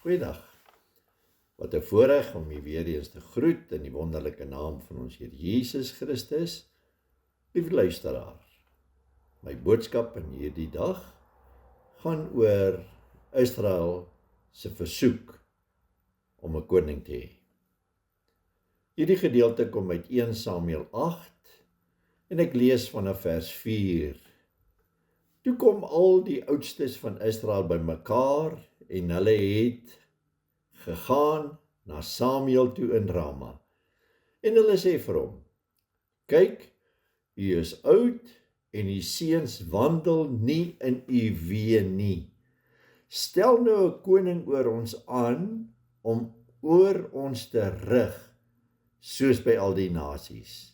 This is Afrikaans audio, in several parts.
Goeiedag. Wat 'n voorreg om u weer eens te groet in die wonderlike naam van ons Here Jesus Christus. Liewe luisteraar, my boodskap in hierdie dag gaan oor Israel se versoek om 'n koning te hê. Hierdie gedeelte kom uit 1 Samuel 8 en ek lees vanaf vers 4. Toe kom al die oudstes van Israel bymekaar en hulle het gegaan na Samuel toe in Rama. En hulle sê vir hom: Kyk, u is oud en u seuns wandel nie in u weë nie. Stel nou 'n koning oor ons aan om oor ons te rig, soos by al die nasies.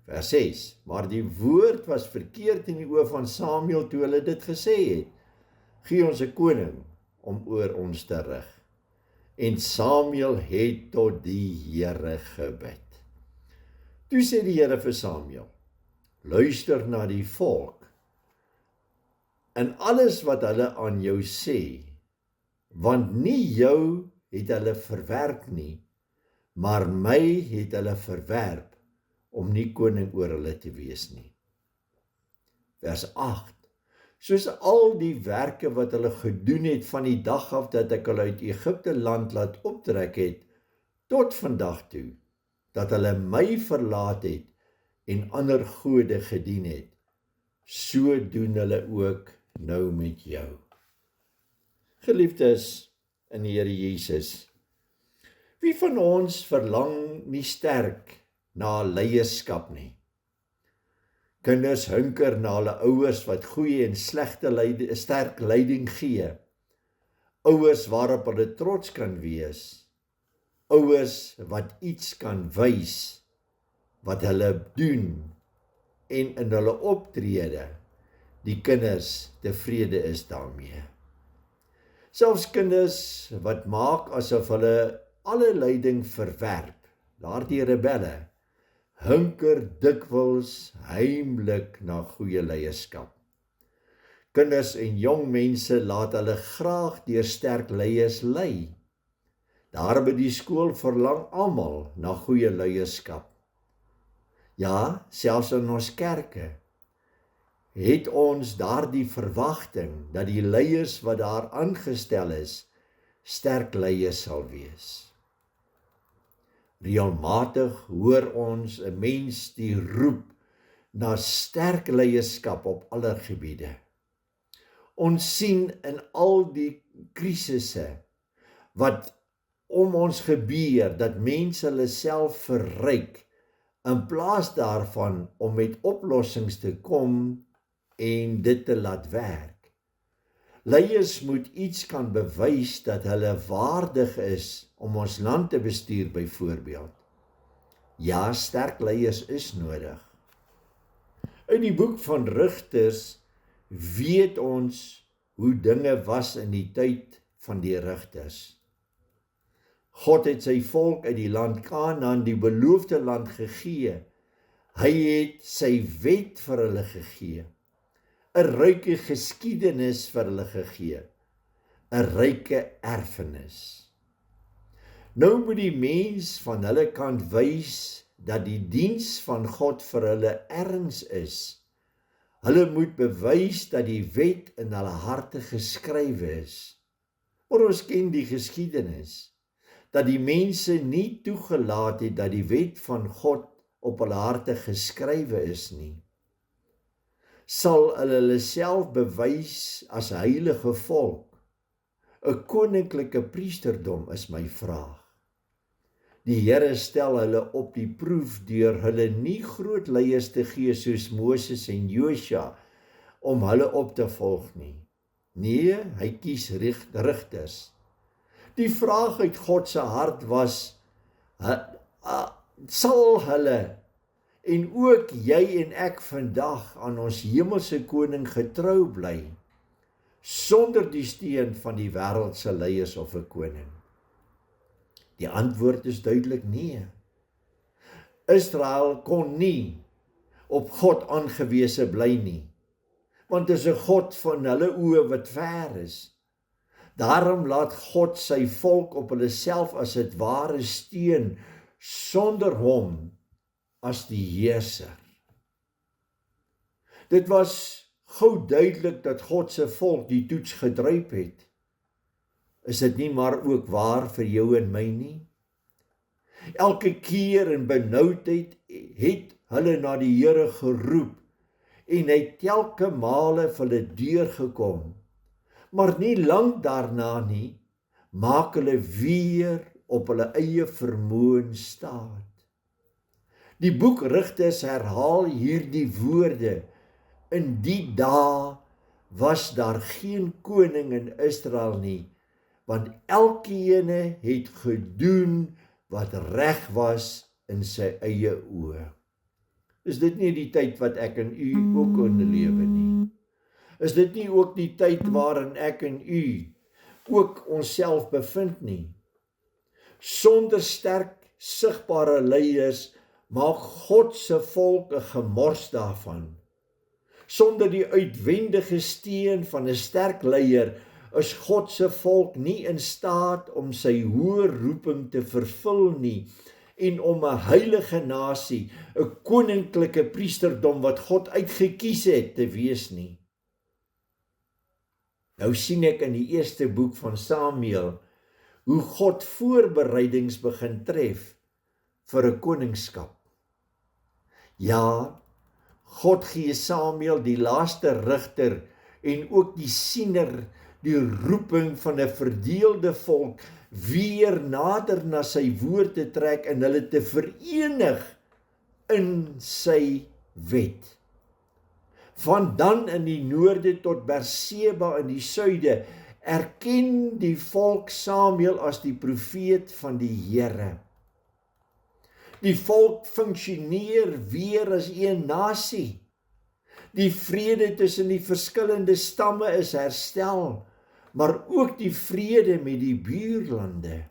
Vers 6, maar die woord was verkeerd in die oë van Samuel toe hulle dit gesê het: Gee ons 'n koning om oor ons te rig. En Samuel het tot die Here gebid. Toe sê die Here vir Samuel: Luister na die volk in alles wat hulle aan jou sê, want nie jou het hulle verwerp nie, maar my het hulle verwerp om nie koning oor hulle te wees nie. Vers 8. Soos al die werke wat hulle gedoen het van die dag af dat ek hulle uit Egipte land laat optrek het, tot vandag toe, dat hulle my verlaat het en ander gode gedien het, so doen hulle ook nou met jou. Geliefdes in die Here Jesus, wie van ons verlang nie sterk na leierskap nie? Kinders hunker na hulle ouers wat goeie en slegte sterk leiding gee. Ouers waarop hulle trots kan wees. Ouers wat iets kan wys wat hulle doen en in hulle optrede die kinders tevrede is daarmee. Selfs kinders wat maak asof hulle alle leiding verwerp, daardie rebelle, hunker dikwels heimlik na goeie leierskap. Kinders en jong mense laat hulle graag deur sterk leiers lei. Daar by die skool verlang almal na goeie leierskap. Ja, selfs in ons kerke het ons daardie verwagting dat die leiers wat daar aangestel is, sterk leiers sal wees. Regelmatig hoor ons 'n mens die roep na sterk leierskap op alle gebiede. Ons sien in al die krisisse wat om ons gebeur, dat mense hulle self verryk, in plaas daarvan om met oplossings te kom en dit te laat werk. Leiers moet iets kan bewys dat hulle waardig is om ons land te bestuur byvoorbeeld. Ja, sterk leiers is nodig. In die boek van Rigters weet ons hoe dinge was in die tyd van die rigters. God het sy volk uit die land Kanaan, die beloofde land, gegee. Hy het sy wet vir hulle gegee. 'n ryke geskiedenis vir hulle gegee, 'n ryke erfenis. Nou moet die mens van hulle kant wys dat die diens van God vir hulle erns is. Hulle moet bewys dat die wet in hulle harte geskrywe is. Maar ons ken die geskiedenis, dat die mense nie toegelaat het dat die wet van God op hulle harte geskrywe is nie. Sal hulle self bewys as heilige volk, 'n koninklike priesterdom is my vraag. Die Here stel hulle op die proef deur hulle nie groot leiers te gee soos Moses en Josua om hulle op te volg nie. Nee, hy kies rigters. Die vraag uit God se hart was, sal hulle en ook jy en ek vandag aan ons hemelse koning getrou bly, sonder die steun van die wêreldse leiers of 'n koning? Die antwoord is duidelik nee. Israel kon nie op God aangewese bly nie, want dit is 'n God van hulle oë wat ver is. Daarom laat God sy volk op hulle self as het ware steun, sonder hom as die heerser. Dit was gou duidelik dat God se volk die toets gedruip het. Is dit nie maar ook waar vir jou en my nie? Elke keer in benoudheid het hulle na die Here geroep en hy het telke male vir hulle deurgekom. Maar nie lank daarna nie, maak hulle weer op hulle eie vermoë staat. Die boek Rigters herhaal hierdie woorde: in die dae was daar geen koning in Israel nie, want elkeen het gedoen wat reg was in sy eie oë. Is dit nie die tyd wat ek en u ook in lewe nie? Is dit nie ook die tyd waarin ek en u ook onsself bevind nie? Sonder sterk, sigbare leiers maak God se volk 'n gemors daarvan. Sonder die uitwendige steun van 'n sterk leier is God se volk nie in staat om sy hoë roeping te vervul nie en om 'n heilige nasie, 'n koninklike priesterdom wat God uitgekies het te wees nie. Nou sien ek in die eerste boek van Samuel hoe God voorbereidings begin tref vir 'n koningskap. Ja, God gee Samuel die laaste rigter en ook die siener, die roeping van 'n verdeelde volk weer nader na sy woord te trek en hulle te verenig in sy wet. Van Dan in die noorde tot Berseba in die suide erken die volk Samuel as die profeet van die Here. Die volk funksioneer weer as een nasie. Die vrede tussen die verskillende stamme is herstel, maar ook die vrede met die buurlande.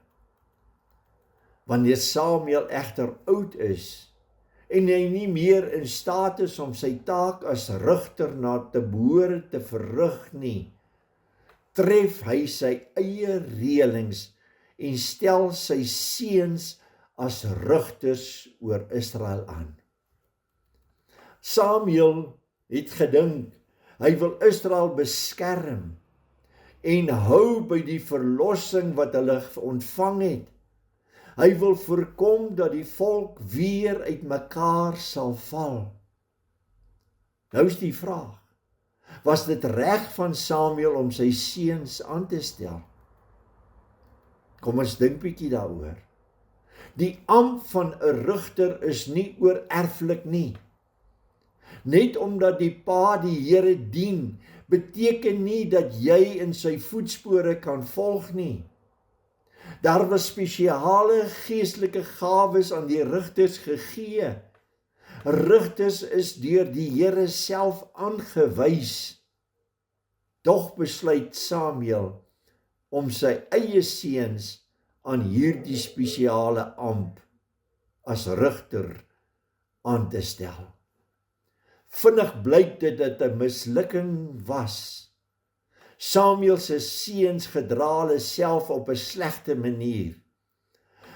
Wanneer Samuel egter oud is en hy nie meer in staat is om sy taak as rigter na te behore te verrig nie, tref hy sy eie reëlings en stel sy seuns as rigters oor Israel aan. Samuel het gedink, hy wil Israel beskerm en hou by die verlossing wat hulle ontvang het. Hy wil voorkom dat die volk weer uitmekaar sal val. Nou is die vraag, was dit reg van Samuel om sy seuns aan te stel? Kom ons dink bietjie daaroor. Die ampt van 'n rigter is nie oorerflik nie. Net omdat die pa die Here dien, beteken nie dat jy in sy voetspore kan volg nie. Daar was spesiale geestelike gawes aan die rigters gegee. Rigters is deur die Here self aangewys. Tog besluit Samuel om sy eie seuns aan hierdie spesiale ampt as rigter aan te stel. Vinnig blyk dit dat 'n mislukking was. Samuel se seuns gedra hulle self op 'n slegte manier.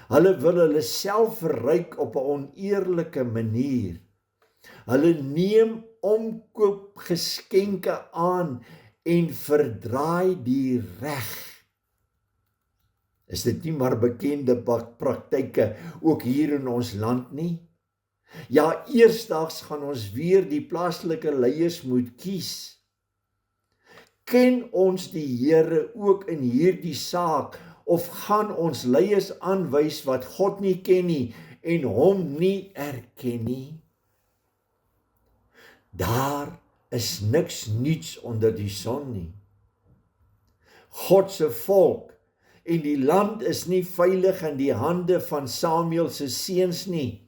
Hulle wil hulle self verryk op 'n oneerlike manier. Hulle neem omkoopgeskenke aan en verdraai die reg. Is dit nie maar bekende praktyke ook hier in ons land nie? Ja, eersdaags gaan ons weer die plaaslike leiers moet kies. Ken ons die Here ook in hierdie saak of gaan ons leiers aanwys wat God nie ken nie en hom nie erken nie? Daar is niks nuuts onder die son nie. God se volk en die land is nie veilig in die hande van Samuel se seuns nie.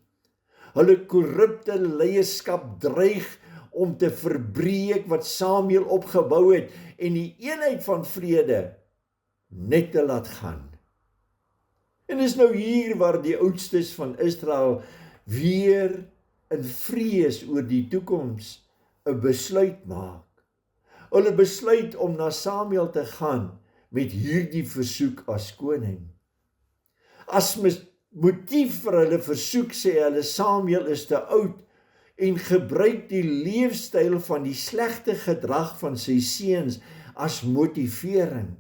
Hulle korrupte leierskap dreig om te verbreek wat Samuel opgebou het en die eenheid van vrede net te laat gaan. En is nou hier waar die oudstes van Israel weer in vrees oor die toekoms 'n besluit maak. Hulle besluit om na Samuel te gaan met hierdie versoek as koning. As motief vir hulle versoek sê hulle Samuel is te oud en gebruik die leefstyl van die slegte gedrag van sy seuns as motivering.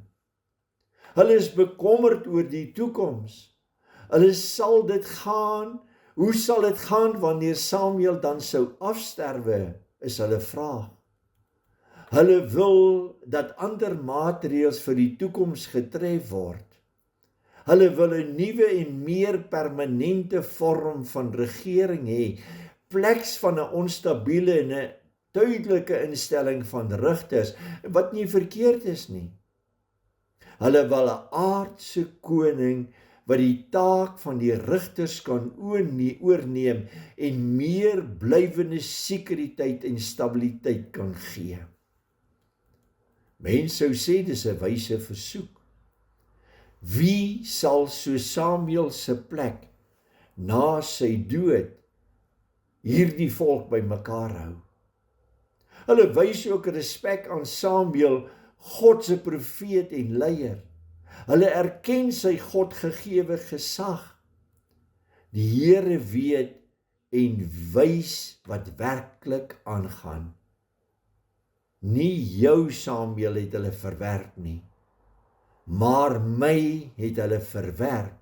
Hulle is bekommerd oor die toekoms. Hoe sal dit gaan wanneer Samuel dan sou afsterwe, is hulle vraag. Hulle wil dat ander maatreëls vir die toekoms getref word. Hulle wil 'n nuwe en meer permanente vorm van regering hê, pleks van 'n onstabiele en 'n duidelike instelling van rigters, wat nie verkeerd is nie. Hulle wil 'n aardse koning wat die taak van die rigters kan oorneem en meer blywende sekuriteit en stabiliteit kan gee. Mense sou sê dis 'n wyse versoek. Wie sal so Samuel se plek na sy dood hierdie volk bymekaar hou? Hulle wys ook respek aan Samuel, God se profeet en leier. Hulle erken sy Godgegewe gesag. Die Here weet en wys wat werklik aangaan. Nie jou Samuel het hulle verwerp nie, maar my het hulle verwerp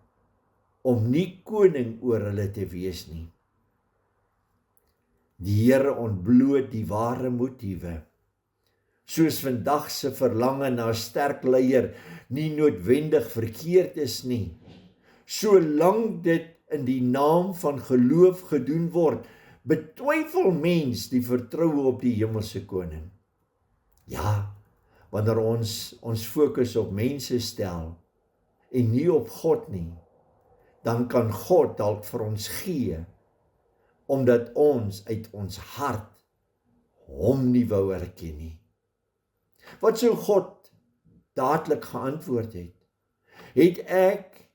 om nie koning oor hulle te wees nie. Die Here ontbloot die ware motiewe. Soos vandag se verlange na 'n sterk leier nie noodwendig verkeerd is nie. Solank dit in die naam van geloof gedoen word, betwyfel mens die vertroue op die hemelse koning. Ja, wanneer ons fokus op mense stel en nie op God nie, dan kan God dalk vir ons gee, omdat ons uit ons hart hom nie wou erken nie. Wat sou God dadelik geantwoord het? Het ek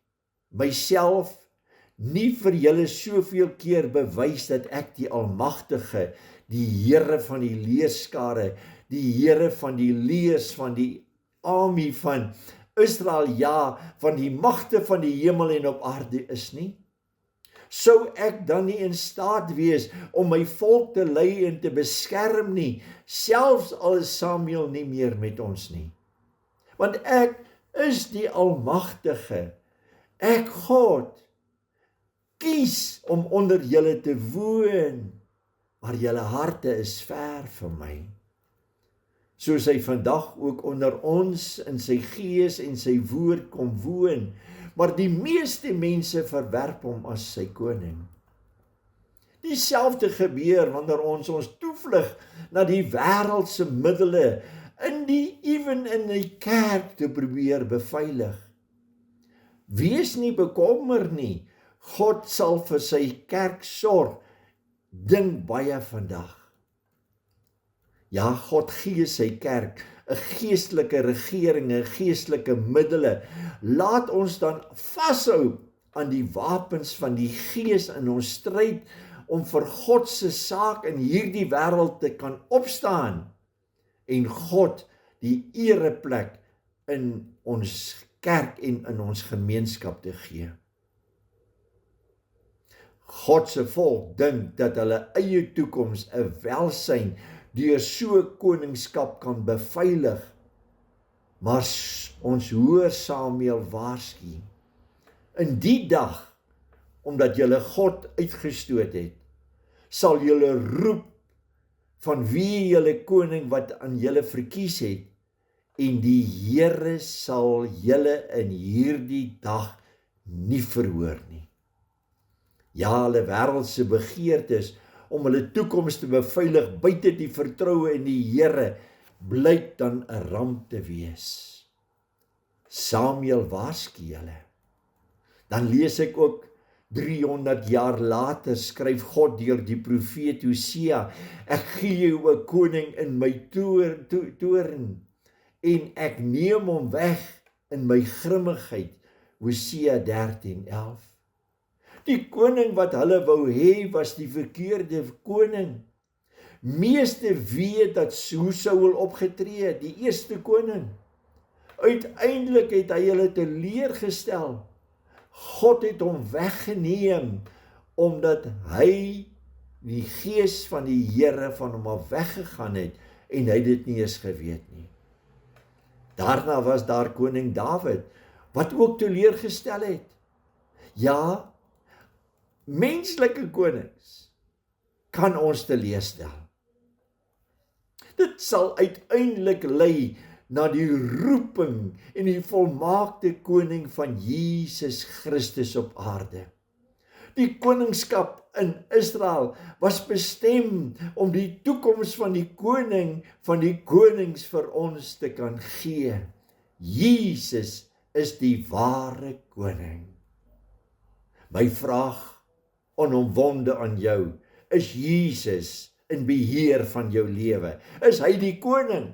myself nie vir julle soveel keer bewys dat ek die Almagtige, die Here van die leerskare, die Here van die leers van die army van Israel, ja, van die magte van die hemel en op aarde is nie? Sou ek dan nie in staat wees om my volk te lei en te beskerm nie, selfs al is Samuel nie meer met ons nie? Want ek is die Almagtige, ek God, kies om onder julle te woon, maar julle harte is ver van my. Soos hy vandag ook onder ons in sy gees en sy woord kom woon, maar die meeste mense verwerp hom as sy koning. Dieselfde gebeur wanneer ons toevlug na die wêreldse middele in die kerk te probeer beveilig. Wees nie bekommer nie, God sal vir sy kerk sorg, dink baie vandag. Ja, God gee sy kerk 'n geestelike regering, 'n geestelike middele. Laat ons dan vashou aan die wapens van die Gees in ons stryd om vir God se saak in hierdie wêreld te kan opstaan en God die ereplek in ons kerk en in ons gemeenskap te gee. God se volk dink dat hulle eie toekoms, 'n welsyn deur so koningskap kan beveilig. Maar ons hoor Samuel waarsku. In die dag, omdat julle God uitgestoot het, sal julle roep van wie julle koning wat aan julle verkies het, en die Here sal julle in hierdie dag nie verhoor nie. Ja, hulle wêreldse begeertes om hulle toekoms te beveilig buite die vertroue in die Here, blyk dan 'n ramp te wees. Samuel waarsku hulle. Dan lees ek ook 300 jaar later skryf God deur die profeet Hosea, ek gee jou 'n koning in my toorn en ek neem hom weg in my grimmigheid. Hosea 13:11. Die koning wat hulle wou hê was die verkeerde koning. Meeste weet dat hoe Saul opgetree het, die eerste koning. Uiteindelik het hy hulle teleurgestel. God het hom weggeneem, omdat hy die gees van die Here van hom af weggegaan het, en hy dit nie eens geweet nie. Daarna was daar koning Dawid, wat ook teleurgestel het. Ja, menslike konings kan ons teleurstel. Dit sal uiteindelik lei na die roeping en die volmaakte koning van Jesus Christus op aarde. Die koningskap in Israel was bestem om die toekoms van die koning van die konings vir ons te kan gee. Jesus is die ware koning. My vraag onomwonde aan jou, is Jesus in beheer van jou lewe? Is hy die koning?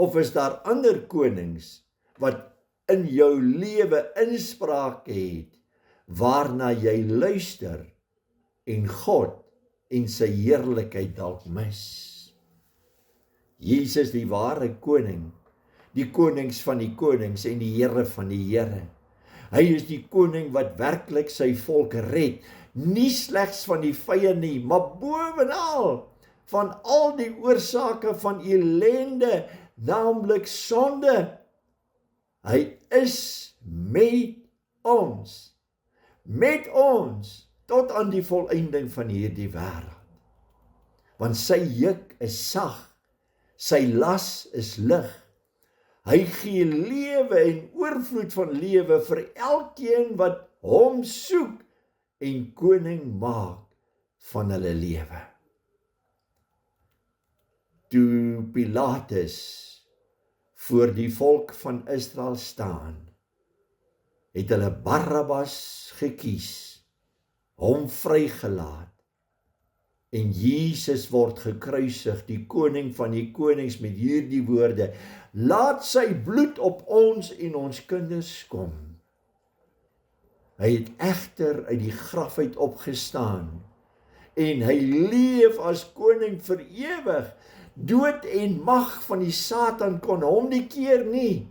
Of is daar ander konings wat in jou lewe inspraak het, waarna jy luister en God en sy heerlikheid dalk mis? Jesus die ware koning, die konings van die konings en die Here van die Here. Hy is die koning wat werklik sy volk red, nie slegs van die vyand nie, maar bovenal van al die oorsake van ellende, naamlik sonde. Hy is met ons tot aan die volëinding van hierdie wêreld. Want sy juk is sag, sy las is lig. Hy gee lewe en oorvloed van lewe vir elkeen wat hom soek en koning maak van hulle lewe. Toe Pilatus voor die volk van Israel staan, het hulle Barabbas gekies, hom vrygelaat, en Jesus word gekruisig, die koning van die konings, met hierdie woorde: laat sy bloed op ons en ons kinders kom. Hy het egter uit die graf uit opgestaan, en hy leef as koning vir ewig. Dood en mag van die Satan kon hom nie keer nie.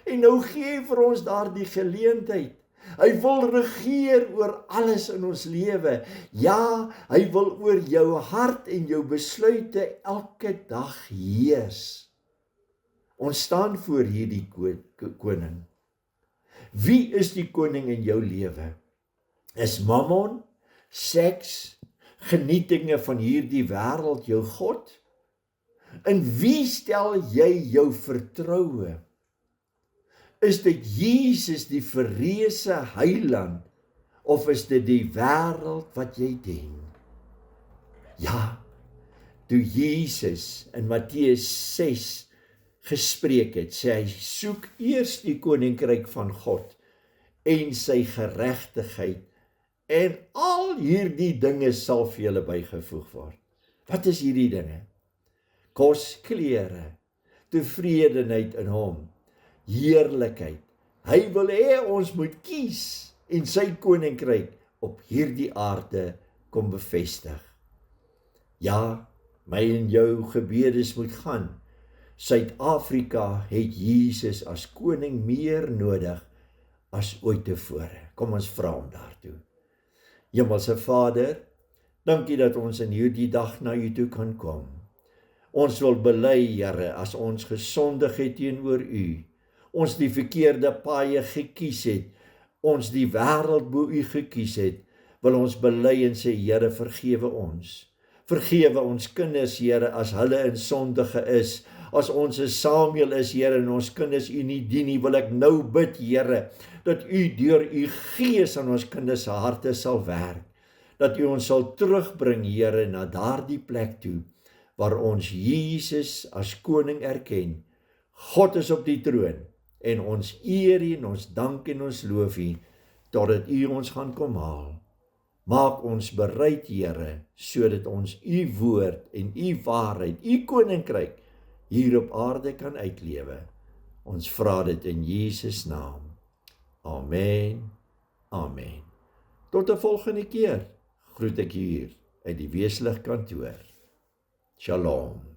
En nou gee hy vir ons daardie geleentheid. Hy wil regeer oor alles in ons lewe. Ja, hy wil oor jou hart en jou besluite elke dag heers. Ons staan voor hierdie koning. Wie is die koning in jou lewe? Is mammon, seks, genietinge van hierdie wêreld jou God? In wie stel jy jou vertroue? Is dit Jesus die verreëse heiland, of is dit die wêreld wat jy dien? Ja, toe Jesus in Matteus 6 gespreek het, sê hy: soek eers die koninkryk van God en sy geregtigheid, en al hierdie dinge sal vir julle bygevoeg word. Wat is hierdie dinge? Kos, klere, tevredenheid in hom, heerlikheid. Hy wil hê ons moet kies en sy koninkryk op hierdie aarde kom bevestig. Ja, my en jou gebedes moet gaan. Suid-Afrika het Jesus as koning meer nodig as ooit tevore. Kom ons vra hom daartoe. Hemelse Vader, dankie dat ons in hierdie dag na U toe kan kom. Ons wil bely, Here, as ons gesondig het teenoor U, ons die verkeerde paaie gekies het, ons die wêreld bo U gekies het, wil ons bely en sê: Here, vergewe ons. Vergewe ons kinders, Here, as hulle in sondige is. As ons 'n Samuel is, Here, en ons kinders U nie dien nie, wil ek nou bid, Here, dat U deur U Gees aan ons kinders se harte sal werk. Dat U ons sal terugbring, Here, na daardie plek toe, waar ons Jesus as koning erken. God is op die troon, en ons eer U en ons dank en ons loof U, totdat U ons gaan kom haal. Maak ons bereid, Here, sodat ons U woord en U waarheid, U koninkryk, hier op aarde kan uitlewe. Ons vra dit in Jesus naam. Amen. Amen. Tot 'n volgende keer groet ek hier uit die Weeslig kantoor. Shalom.